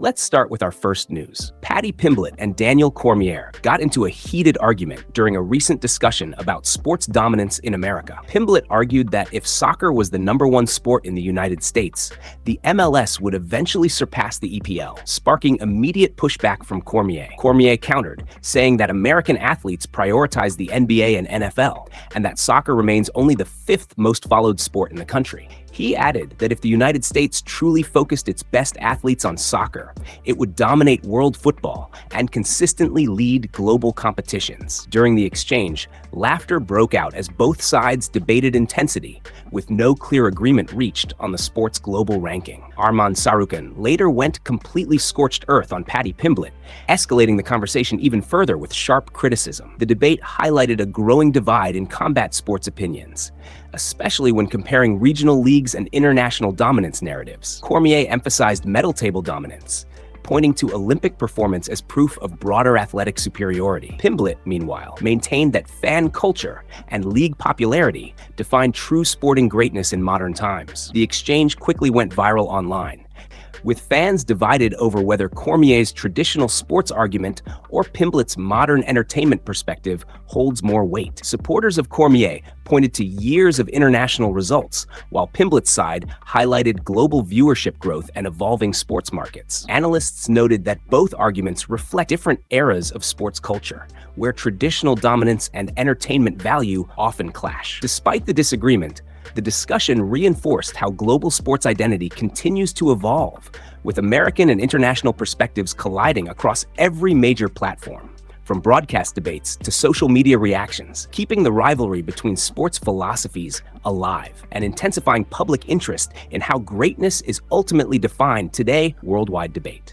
Let's start with our first news. Paddy Pimblett and Daniel Cormier got into a heated argument during a recent discussion about sports dominance in America. Pimblett argued that if soccer was the #1 sport in the United States, the MLS would eventually surpass the EPL, sparking immediate pushback from Cormier. Cormier countered, saying that American athletes prioritize the NBA and NFL, and that soccer remains only the 5th most followed sport in the country. He added that if the United States truly focused its best athletes on soccer, it would dominate world football and consistently lead global competitions. During the exchange, laughter broke out as both sides debated intensity, with no clear agreement reached on the sport's global ranking. Arman Sarukan later went completely scorched earth on Paddy Pimblett, escalating the conversation even further with sharp criticism. The debate highlighted a growing divide in combat sports opinions, especially when comparing regional leagues and international dominance narratives. Cormier emphasized medal table dominance, pointing to Olympic performance as proof of broader athletic superiority. Pimblett, meanwhile, maintained that fan culture and league popularity define true sporting greatness in modern times. The exchange quickly went viral online, with fans divided over whether Cormier's traditional sports argument or Pimblett's modern entertainment perspective holds more weight. Supporters of Cormier pointed to years of international results, while Pimblett's side highlighted global viewership growth and evolving sports markets. Analysts noted that both arguments reflect different eras of sports culture, where traditional dominance and entertainment value often clash. Despite the disagreement, the discussion reinforced how global sports identity continues to evolve, with American and international perspectives colliding across every major platform, from broadcast debates to social media reactions, keeping the rivalry between sports philosophies alive and intensifying public interest in how greatness is ultimately defined today. Worldwide debate.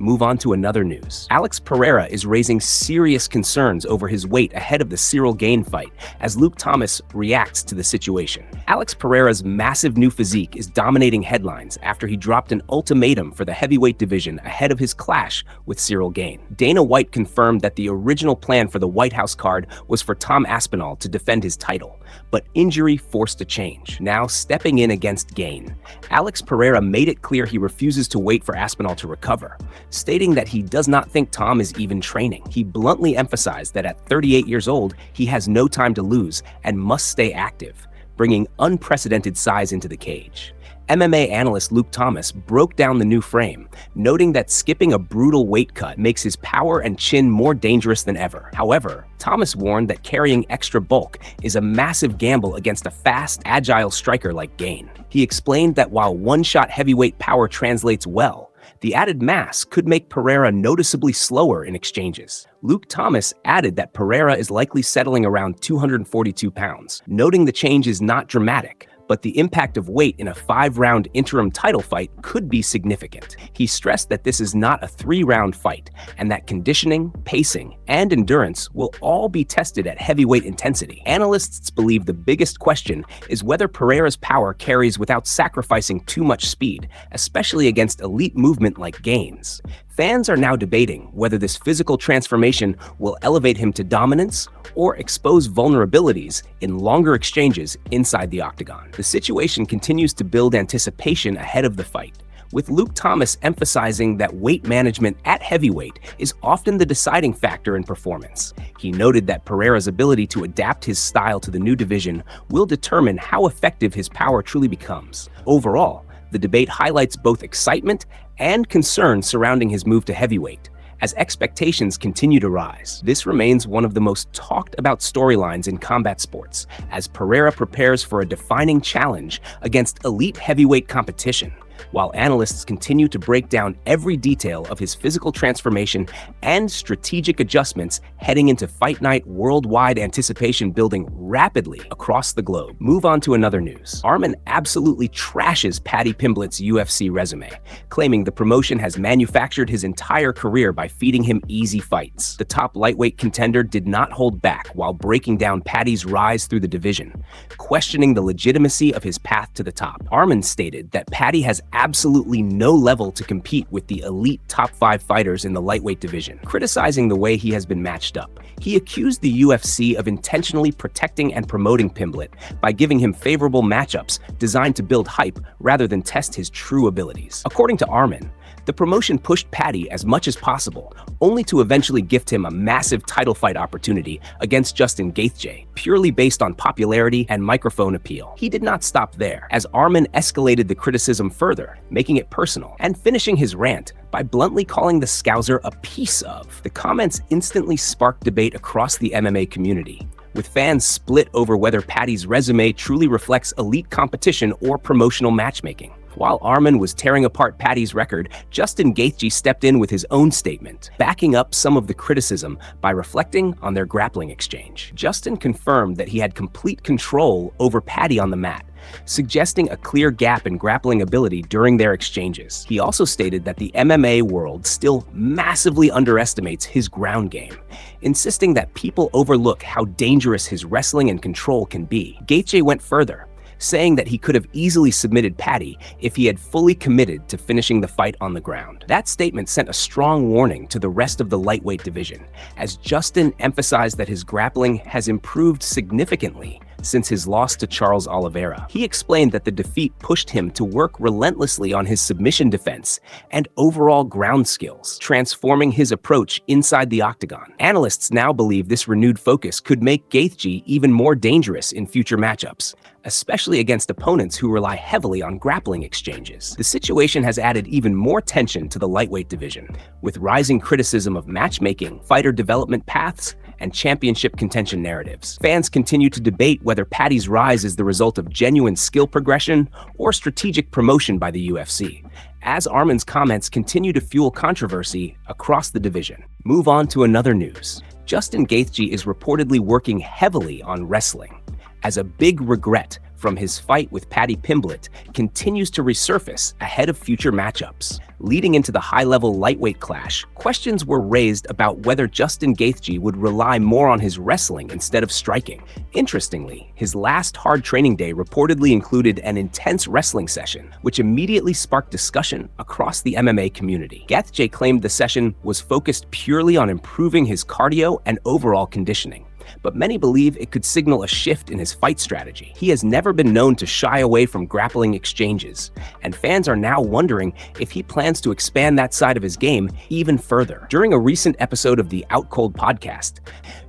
Move on to another news. Alex Pereira is raising serious concerns over his weight ahead of the Ciryl Gane fight as Luke Thomas reacts to the situation. Alex Pereira's massive new physique is dominating headlines after he dropped an ultimatum for the heavyweight division ahead of his clash with Ciryl Gane. Dana White confirmed that the original plan for the White House card was for Tom Aspinall to defend his title, but injury forced a change. Now stepping in against Gane, Alex Pereira made it clear he refuses to wait for Aspinall to recover, stating that he does not think Tom is even training. He bluntly emphasized that at 38 years old, he has no time to lose and must stay active, bringing unprecedented size into the cage. MMA analyst Luke Thomas broke down the new frame, noting that skipping a brutal weight cut makes his power and chin more dangerous than ever. However, Thomas warned that carrying extra bulk is a massive gamble against a fast, agile striker like Gane. He explained that while one-shot heavyweight power translates well, the added mass could make Pereira noticeably slower in exchanges. Luke Thomas added that Pereira is likely settling around 242 pounds, noting the change is not dramatic, but the impact of weight in a 5-round interim title fight could be significant. He stressed that this is not a 3-round fight, and that conditioning, pacing, and endurance will all be tested at heavyweight intensity. Analysts believe the biggest question is whether Pereira's power carries without sacrificing too much speed, especially against elite movement like Gane's. Fans are now debating whether this physical transformation will elevate him to dominance or expose vulnerabilities in longer exchanges inside the octagon. The situation continues to build anticipation ahead of the fight, with Luke Thomas emphasizing that weight management at heavyweight is often the deciding factor in performance. He noted that Pereira's ability to adapt his style to the new division will determine how effective his power truly becomes. Overall, the debate highlights both excitement and concern surrounding his move to heavyweight, as expectations continue to rise. This remains one of the most talked about storylines in combat sports, as Pereira prepares for a defining challenge against elite heavyweight competition, while analysts continue to break down every detail of his physical transformation and strategic adjustments heading into Fight Night. Worldwide anticipation building rapidly across the globe. Move on to another news. Arman absolutely trashes Paddy Pimblett's UFC resume, claiming the promotion has manufactured his entire career by feeding him easy fights. The top lightweight contender did not hold back while breaking down Paddy's rise through the division, questioning the legitimacy of his path to the top. Arman stated that Paddy has absolutely no level to compete with the elite top 5 fighters in the lightweight division. Criticizing the way he has been matched up, he accused the UFC of intentionally protecting and promoting Pimblett by giving him favorable matchups designed to build hype rather than test his true abilities. According to Arman, the promotion pushed Paddy as much as possible, only to eventually gift him a massive title fight opportunity against Justin Gaethje, purely based on popularity and microphone appeal. He did not stop there, as Arman escalated the criticism further, making it personal, and finishing his rant by bluntly calling the Scouser a piece of. The comments instantly sparked debate across the MMA community, with fans split over whether Paddy's resume truly reflects elite competition or promotional matchmaking. While Arman was tearing apart Paddy's record, Justin Gaethje stepped in with his own statement, backing up some of the criticism by reflecting on their grappling exchange. Justin confirmed that he had complete control over Paddy on the mat, suggesting a clear gap in grappling ability during their exchanges. He also stated that the MMA world still massively underestimates his ground game, insisting that people overlook how dangerous his wrestling and control can be. Gaethje went further, saying that he could have easily submitted Paddy if he had fully committed to finishing the fight on the ground. That statement sent a strong warning to the rest of the lightweight division, as Justin emphasized that his grappling has improved significantly since his loss to Charles Oliveira. He explained that the defeat pushed him to work relentlessly on his submission defense and overall ground skills, transforming his approach inside the octagon. Analysts now believe this renewed focus could make Gaethje even more dangerous in future matchups, especially against opponents who rely heavily on grappling exchanges. The situation has added even more tension to the lightweight division, with rising criticism of matchmaking, fighter development paths, and championship contention narratives. Fans continue to debate whether Paddy's rise is the result of genuine skill progression or strategic promotion by the UFC, as Arman's comments continue to fuel controversy across the division. Move on to another news. Justin Gaethje is reportedly working heavily on wrestling, as a big regret from his fight with Paddy Pimblett continues to resurface ahead of future matchups. Leading into the high-level lightweight clash, questions were raised about whether Justin Gaethje would rely more on his wrestling instead of striking. Interestingly, his last hard training day reportedly included an intense wrestling session, which immediately sparked discussion across the MMA community. Gaethje claimed the session was focused purely on improving his cardio and overall conditioning, but many believe it could signal a shift in his fight strategy. He has never been known to shy away from grappling exchanges, and fans are now wondering if he plans to expand that side of his game even further. During a recent episode of the Out Cold podcast,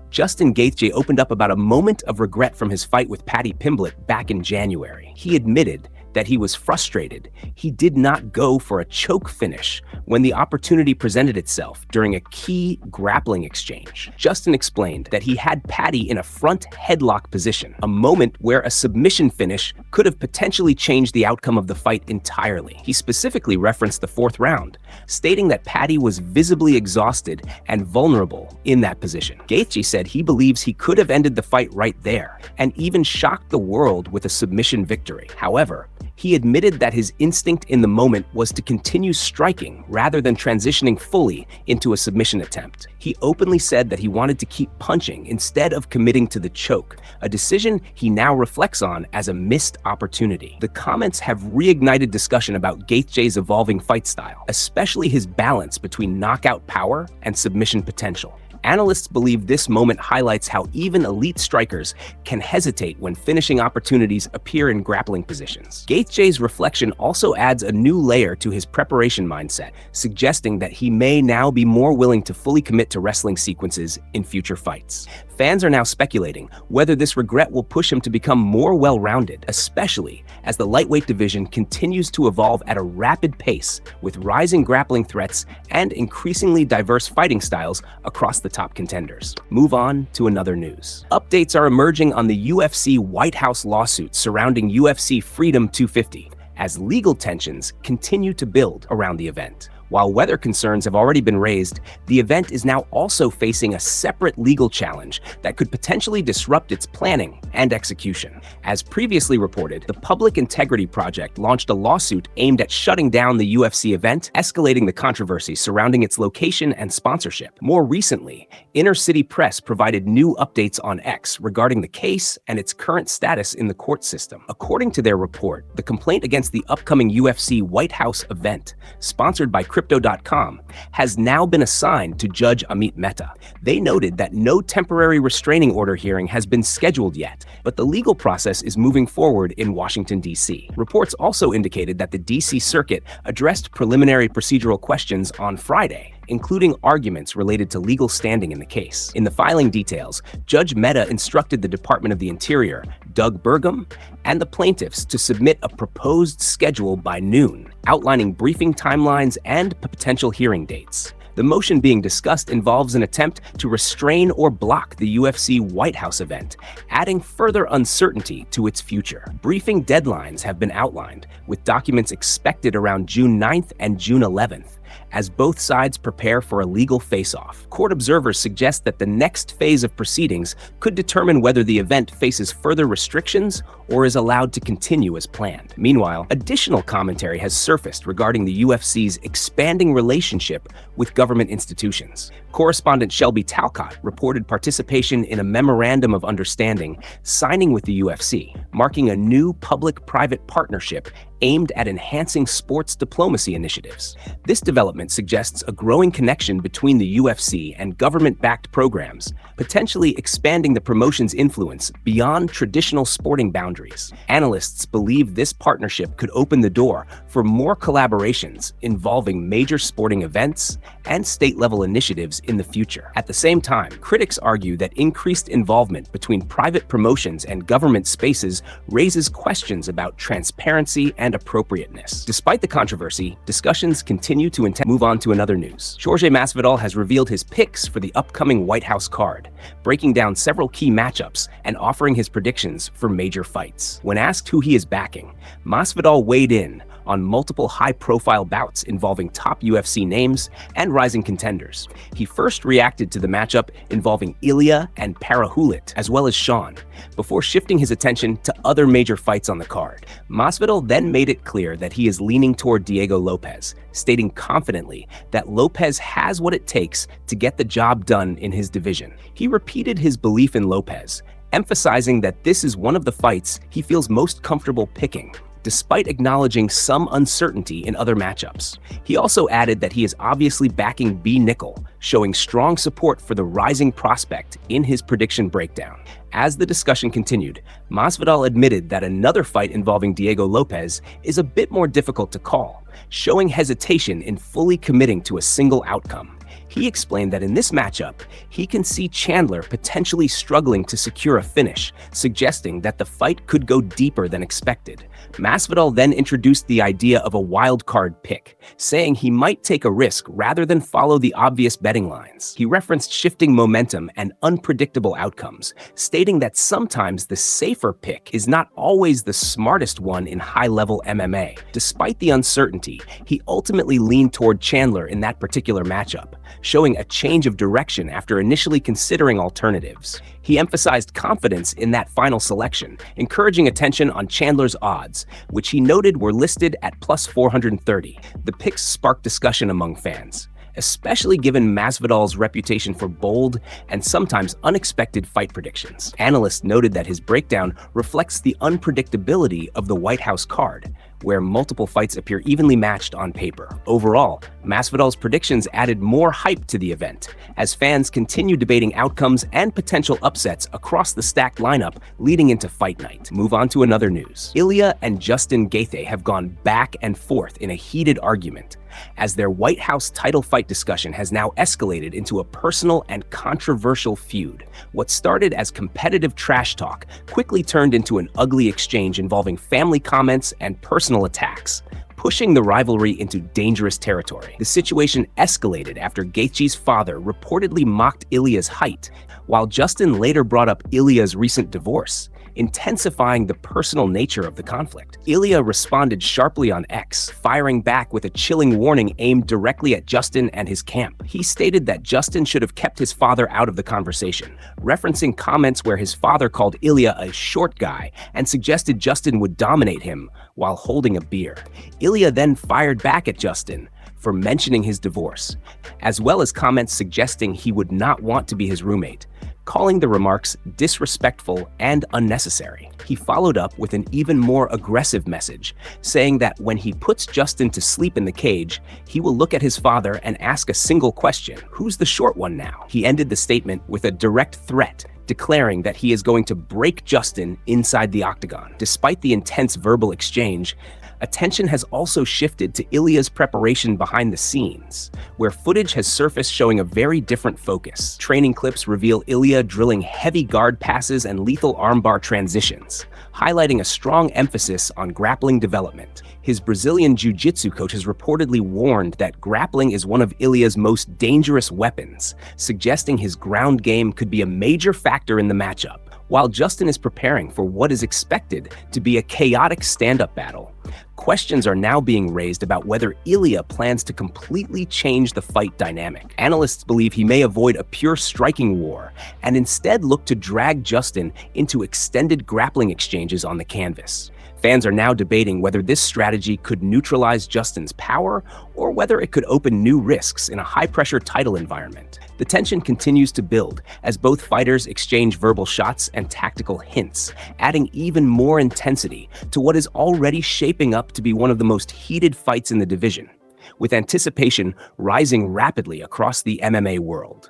Justin Gaethje opened up about a moment of regret from his fight with Paddy Pimblett back in January. He admitted that he was frustrated he did not go for a choke finish when the opportunity presented itself during a key grappling exchange. Justin explained that he had Paddy in a front headlock position, a moment where a submission finish could have potentially changed the outcome of the fight entirely. He specifically referenced the 4th round, stating that Paddy was visibly exhausted and vulnerable in that position. Gaethje said he believes he could have ended the fight right there and even shocked the world with a submission victory. However, he admitted that his instinct in the moment was to continue striking rather than transitioning fully into a submission attempt. He openly said that he wanted to keep punching instead of committing to the choke, a decision he now reflects on as a missed opportunity. The comments have reignited discussion about Gaethje's evolving fight style, especially his balance between knockout power and submission potential. Analysts believe this moment highlights how even elite strikers can hesitate when finishing opportunities appear in grappling positions. Gaethje's reflection also adds a new layer to his preparation mindset, suggesting that he may now be more willing to fully commit to wrestling sequences in future fights. Fans are now speculating whether this regret will push him to become more well-rounded, especially as the lightweight division continues to evolve at a rapid pace with rising grappling threats and increasingly diverse fighting styles across the top contenders. Move on to another news. Updates are emerging on the UFC White House lawsuit surrounding UFC Freedom 250, as legal tensions continue to build around the event. While weather concerns have already been raised, the event is now also facing a separate legal challenge that could potentially disrupt its planning and execution. As previously reported, the Public Integrity Project launched a lawsuit aimed at shutting down the UFC event, escalating the controversy surrounding its location and sponsorship. More recently, Inner City Press provided new updates on X regarding the case and its current status in the court system. According to their report, the complaint against the upcoming UFC White House event, sponsored by Crypto.com, has now been assigned to Judge Amit Mehta. They noted that no temporary restraining order hearing has been scheduled yet, but the legal process is moving forward in Washington, D.C. Reports also indicated that the D.C. Circuit addressed preliminary procedural questions on Friday, including arguments related to legal standing in the case. In the filing details, Judge Mehta instructed the Department of the Interior, Doug Burgum, and the plaintiffs to submit a proposed schedule by noon, outlining briefing timelines and potential hearing dates. The motion being discussed involves an attempt to restrain or block the UFC White House event, adding further uncertainty to its future. Briefing deadlines have been outlined, with documents expected around June 9th and June 11th, as both sides prepare for a legal face-off. Court observers suggest that the next phase of proceedings could determine whether the event faces further restrictions or is allowed to continue as planned. Meanwhile, additional commentary has surfaced regarding the UFC's expanding relationship with government institutions. Correspondent Shelby Talcott reported participation in a memorandum of understanding signing with the UFC, marking a new public-private partnership aimed at enhancing sports diplomacy initiatives. This development suggests a growing connection between the UFC and government-backed programs, potentially expanding the promotion's influence beyond traditional sporting boundaries. Analysts believe this partnership could open the door for more collaborations involving major sporting events and state-level initiatives in the future. At the same time, critics argue that increased involvement between private promotions and government spaces raises questions about transparency and appropriateness. Despite the controversy, discussions continue to move on to another news. Jorge Masvidal has revealed his picks for the upcoming White House card, breaking down several key matchups and offering his predictions for major fights. When asked who he is backing, Masvidal weighed in on multiple high-profile bouts involving top UFC names and rising contenders. He first reacted to the matchup involving Ilya and Pereira'S, as well as Sean, before shifting his attention to other major fights on the card. Masvidal then made it clear that he is leaning toward Diego Lopes, stating confidently that Lopes has what it takes to get the job done in his division. He repeated his belief in Lopes, emphasizing that this is one of the fights he feels most comfortable picking, despite acknowledging some uncertainty in other matchups. He also added that he is obviously backing B. Nickel, showing strong support for the rising prospect in his prediction breakdown. As the discussion continued, Masvidal admitted that another fight involving Diego Lopes is a bit more difficult to call, showing hesitation in fully committing to a single outcome. He explained that in this matchup, he can see Chandler potentially struggling to secure a finish, suggesting that the fight could go deeper than expected. Masvidal then introduced the idea of a wild card pick, saying he might take a risk rather than follow the obvious betting lines. He referenced shifting momentum and unpredictable outcomes, stating that sometimes the safer pick is not always the smartest one in high-level MMA. Despite the uncertainty, he ultimately leaned toward Chandler in that particular matchup, showing a change of direction after initially considering alternatives. He emphasized confidence in that final selection, encouraging attention on Chandler's odds, which he noted were listed at plus 430. The picks sparked discussion among fans, especially given Masvidal's reputation for bold and sometimes unexpected fight predictions. Analysts noted that his breakdown reflects the unpredictability of the White House card, where multiple fights appear evenly matched on paper. Overall, Masvidal's predictions added more hype to the event, as fans continue debating outcomes and potential upsets across the stacked lineup leading into fight night. Move on to another news. Ilya and Justin Gaethje have gone back and forth in a heated argument, as their White House title fight discussion has now escalated into a personal and controversial feud. What started as competitive trash talk quickly turned into an ugly exchange involving family comments and personal attacks, pushing the rivalry into dangerous territory. The situation escalated after Gaethje's father reportedly mocked Ilya's height, while Justin later brought up Ilya's recent divorce, intensifying the personal nature of the conflict. Ilya responded sharply on X, firing back with a chilling warning aimed directly at Justin and his camp. He stated that Justin should have kept his father out of the conversation, referencing comments where his father called Ilya a short guy and suggested Justin would dominate him while holding a beer. Ilya then fired back at Justin, for mentioning his divorce, as well as comments suggesting he would not want to be his roommate, calling the remarks disrespectful and unnecessary. He followed up with an even more aggressive message, saying that when he puts Justin to sleep in the cage, he will look at his father and ask a single question: who's the short one now? He ended the statement with a direct threat, declaring that he is going to break Justin inside the octagon. Despite the intense verbal exchange, attention has also shifted to Ilya's preparation behind the scenes, where footage has surfaced showing a very different focus. Training clips reveal Ilya drilling heavy guard passes and lethal armbar transitions, highlighting a strong emphasis on grappling development. His Brazilian jiu-jitsu coach has reportedly warned that grappling is one of Ilya's most dangerous weapons, suggesting his ground game could be a major factor in the matchup. While Justin is preparing for what is expected to be a chaotic stand-up battle, questions are now being raised about whether Ilya plans to completely change the fight dynamic. Analysts believe he may avoid a pure striking war and instead look to drag Justin into extended grappling exchanges on the canvas. Fans are now debating whether this strategy could neutralize Justin's power or whether it could open new risks in a high-pressure title environment. The tension continues to build as both fighters exchange verbal shots and tactical hints, adding even more intensity to what is already shaping up to be one of the most heated fights in the division, with anticipation rising rapidly across the MMA world.